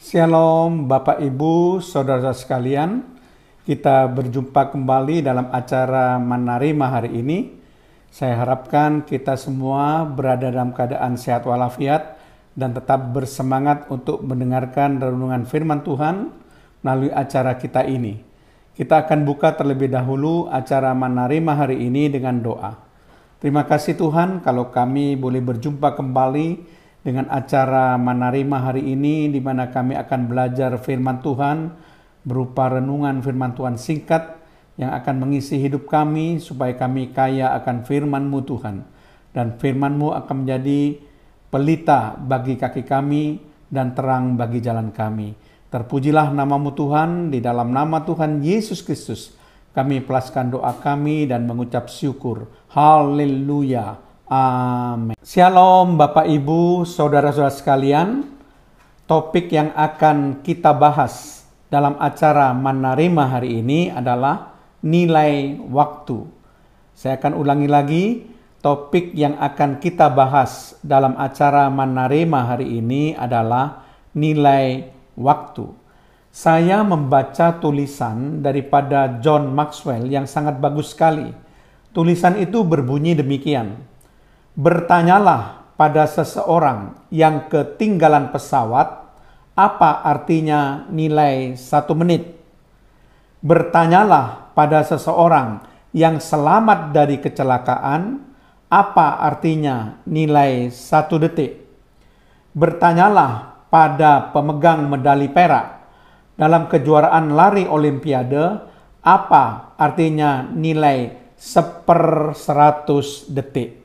Shalom Bapak Ibu, Saudara sekalian. Kita berjumpa kembali dalam acara Menerima hari ini. Saya harapkan kita semua berada dalam keadaan sehat walafiat dan tetap bersemangat untuk mendengarkan renungan firman Tuhan melalui acara kita ini. Kita akan buka terlebih dahulu acara Menerima hari ini dengan doa. Terima kasih Tuhan kalau kami boleh berjumpa kembali dengan acara Menerima hari ini, di mana kami akan belajar firman Tuhan berupa renungan firman Tuhan singkat yang akan mengisi hidup kami supaya kami kaya akan firman-Mu Tuhan. Dan firman-Mu akan menjadi pelita bagi kaki kami dan terang bagi jalan kami. Terpujilah nama-Mu Tuhan, di dalam nama Tuhan Yesus Kristus kami pelaskan doa kami dan mengucap syukur. Haleluya. Amin. Shalom Bapak Ibu, Saudara-saudara sekalian. Topik yang akan kita bahas dalam acara Menerima hari ini adalah nilai waktu. Saya akan ulangi lagi, topik yang akan kita bahas dalam acara Menerima hari ini adalah nilai waktu. Saya membaca tulisan daripada John Maxwell yang sangat bagus sekali. Tulisan itu berbunyi demikian. Bertanyalah pada seseorang yang ketinggalan pesawat, apa artinya nilai 1 menit? Bertanyalah pada seseorang yang selamat dari kecelakaan, apa artinya nilai 1 detik? Bertanyalah pada pemegang medali perak dalam kejuaraan lari olimpiade, apa artinya nilai 1/100 detik?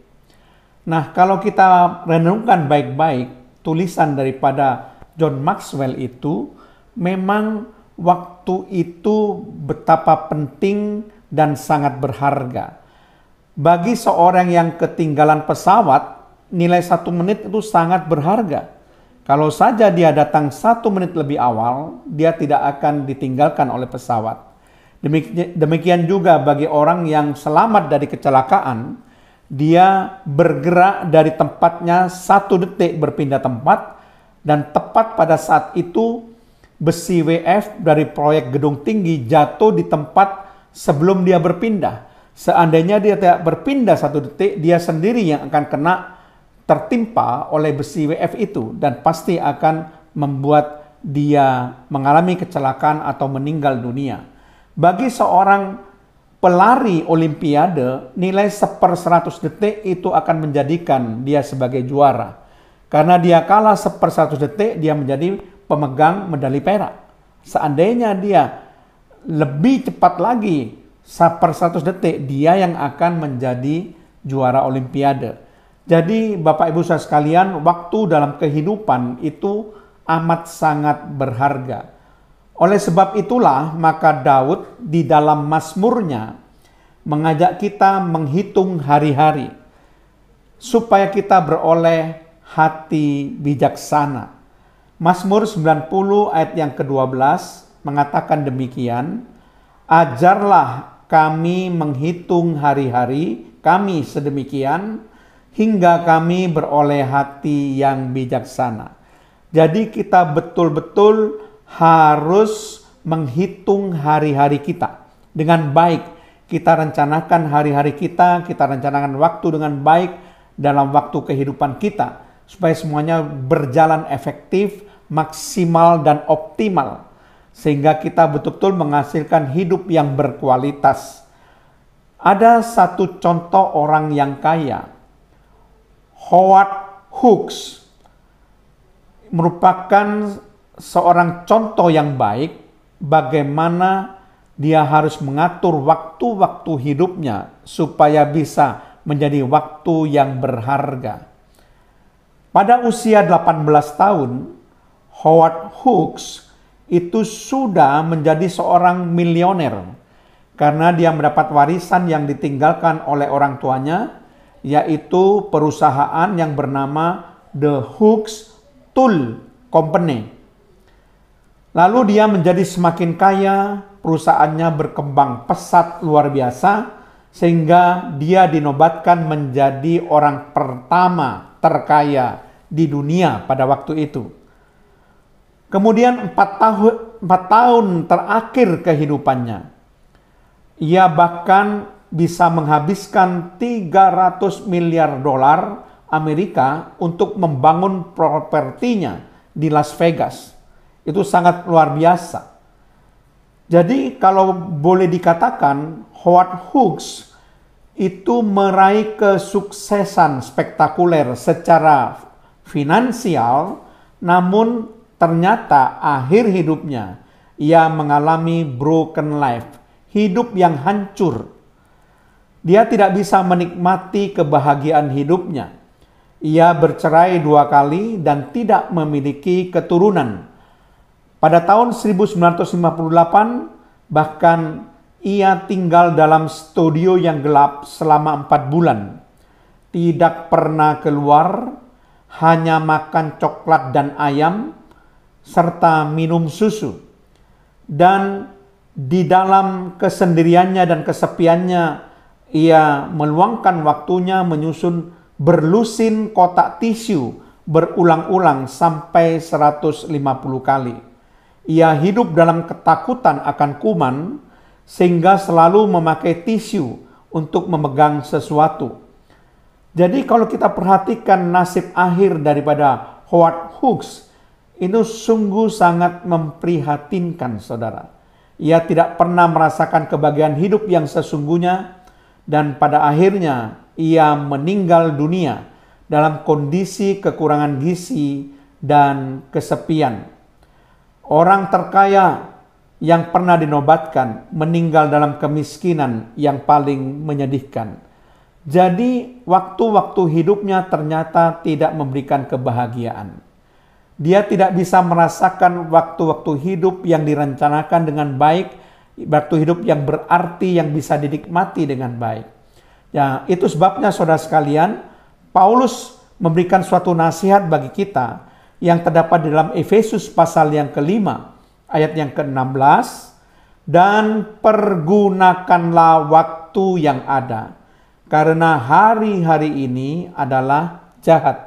Nah, kalau kita renungkan baik-baik tulisan daripada John Maxwell itu, memang waktu itu betapa penting dan sangat berharga. Bagi seorang yang ketinggalan pesawat, nilai 1 menit itu sangat berharga. Kalau saja dia datang 1 menit lebih awal, dia tidak akan ditinggalkan oleh pesawat. Demikian juga bagi orang yang selamat dari kecelakaan, dia bergerak dari tempatnya 1 detik berpindah tempat, dan tepat pada saat itu besi WF dari proyek gedung tinggi jatuh di tempat sebelum dia berpindah. Seandainya dia tidak berpindah 1 detik, dia sendiri yang akan kena tertimpa oleh besi WF itu dan pasti akan membuat dia mengalami kecelakaan atau meninggal dunia. Bagi seorang pelari olimpiade, nilai 1/100 detik itu akan menjadikan dia sebagai juara. Karena dia kalah 1/100 detik, dia menjadi pemegang medali perak. Seandainya dia lebih cepat lagi 1/100 detik, dia yang akan menjadi juara olimpiade. Jadi Bapak Ibu saudara sekalian, waktu dalam kehidupan itu amat sangat berharga. Oleh sebab itulah maka Daud di dalam Mazmurnya mengajak kita menghitung hari-hari supaya kita beroleh hati bijaksana. Mazmur 90 ayat yang ke-12 mengatakan demikian, ajarlah kami menghitung hari-hari kami sedemikian hingga kami beroleh hati yang bijaksana. Jadi kita betul-betul harus menghitung hari-hari kita dengan baik. Kita rencanakan hari-hari kita rencanakan waktu dengan baik dalam waktu kehidupan kita, supaya semuanya berjalan efektif, maksimal, dan optimal. Sehingga kita betul-betul menghasilkan hidup yang berkualitas. Ada satu contoh orang yang kaya, Howard Hughes, merupakan seorang contoh yang baik bagaimana dia harus mengatur waktu-waktu hidupnya supaya bisa menjadi waktu yang berharga. Pada usia 18 tahun, Howard Hughes itu sudah menjadi seorang milioner karena dia mendapat warisan yang ditinggalkan oleh orang tuanya, yaitu perusahaan yang bernama The Hughes Tool Company. Lalu dia menjadi semakin kaya, perusahaannya berkembang pesat luar biasa, sehingga dia dinobatkan menjadi orang pertama terkaya di dunia pada waktu itu. Kemudian 4 tahun terakhir kehidupannya, ia bahkan bisa menghabiskan 300 miliar dolar Amerika untuk membangun propertinya di Las Vegas. Itu sangat luar biasa. Jadi kalau boleh dikatakan, Howard Hughes itu meraih kesuksesan spektakuler secara finansial, namun ternyata akhir hidupnya ia mengalami broken life, hidup yang hancur. Dia tidak bisa menikmati kebahagiaan hidupnya. Ia bercerai 2 kali dan tidak memiliki keturunan. Pada tahun 1958, bahkan ia tinggal dalam studio yang gelap selama 4 bulan. Tidak pernah keluar, hanya makan coklat dan ayam, serta minum susu. Dan di dalam kesendiriannya dan kesepiannya, ia meluangkan waktunya menyusun berlusin kotak tisu berulang-ulang sampai 150 kali. Ia hidup dalam ketakutan akan kuman, sehingga selalu memakai tisu untuk memegang sesuatu. Jadi kalau kita perhatikan nasib akhir daripada Howard Hughes, itu sungguh sangat memprihatinkan, saudara. Ia tidak pernah merasakan kebahagiaan hidup yang sesungguhnya, dan pada akhirnya ia meninggal dunia dalam kondisi kekurangan gizi dan kesepian. Orang terkaya yang pernah dinobatkan meninggal dalam kemiskinan yang paling menyedihkan. Jadi waktu-waktu hidupnya ternyata tidak memberikan kebahagiaan. Dia tidak bisa merasakan waktu-waktu hidup yang direncanakan dengan baik, waktu hidup yang berarti yang bisa dinikmati dengan baik. Ya, itu sebabnya saudara sekalian, Paulus memberikan suatu nasihat bagi kita yang terdapat di dalam Efesus pasal yang ke-5 ayat yang ke-16, dan pergunakanlah waktu yang ada, karena hari-hari ini adalah jahat.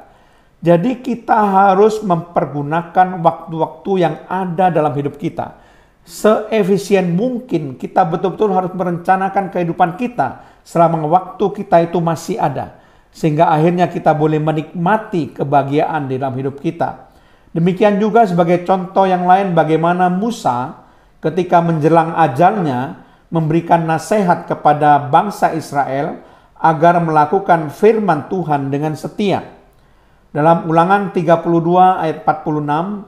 Jadi kita harus mempergunakan waktu-waktu yang ada dalam hidup kita. Seefisien mungkin kita betul-betul harus merencanakan kehidupan kita selama waktu kita itu masih ada, sehingga akhirnya kita boleh menikmati kebahagiaan di dalam hidup kita. Demikian juga sebagai contoh yang lain bagaimana Musa ketika menjelang ajalnya memberikan nasihat kepada bangsa Israel agar melakukan firman Tuhan dengan setia. Dalam Ulangan 32 ayat 46,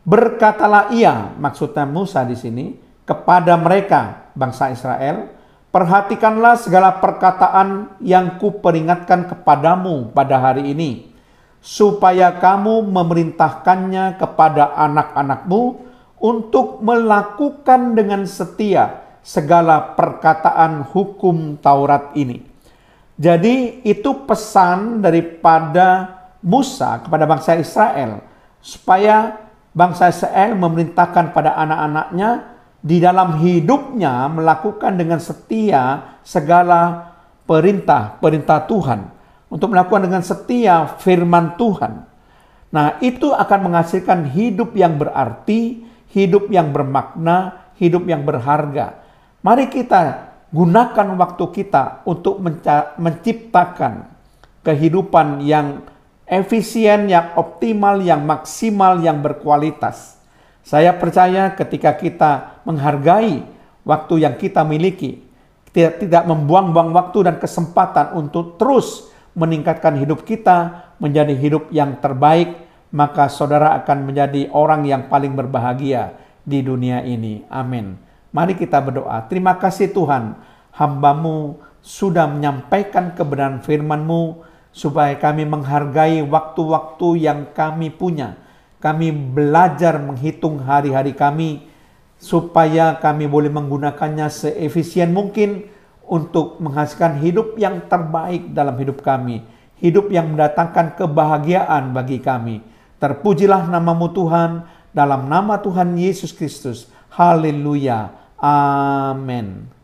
berkatalah ia, maksudnya Musa di sini, kepada mereka bangsa Israel, perhatikanlah segala perkataan yang kuperingatkan kepadamu pada hari ini, supaya kamu memerintahkannya kepada anak-anakmu untuk melakukan dengan setia segala perkataan hukum Taurat ini. Jadi itu pesan daripada Musa kepada bangsa Israel, supaya bangsa Israel memerintahkan pada anak-anaknya di dalam hidupnya melakukan dengan setia segala perintah Tuhan, untuk melakukan dengan setia firman Tuhan. Nah, itu akan menghasilkan hidup yang berarti, hidup yang bermakna, hidup yang berharga. Mari kita gunakan waktu kita untuk menciptakan kehidupan yang efisien, yang optimal, yang maksimal, yang berkualitas. Saya percaya ketika kita menghargai waktu yang kita miliki, tidak membuang-buang waktu dan kesempatan untuk terus meningkatkan hidup kita menjadi hidup yang terbaik, maka saudara akan menjadi orang yang paling berbahagia di dunia ini. Amin. Mari kita berdoa. Terima kasih Tuhan, hamba-Mu sudah menyampaikan kebenaran firman-Mu, supaya kami menghargai waktu-waktu yang kami punya. Kami belajar menghitung hari-hari kami, supaya kami boleh menggunakannya seefisien mungkin untuk menghasilkan hidup yang terbaik dalam hidup kami. Hidup yang mendatangkan kebahagiaan bagi kami. Terpujilah nama-Mu Tuhan, dalam nama Tuhan Yesus Kristus. Haleluya. Amin.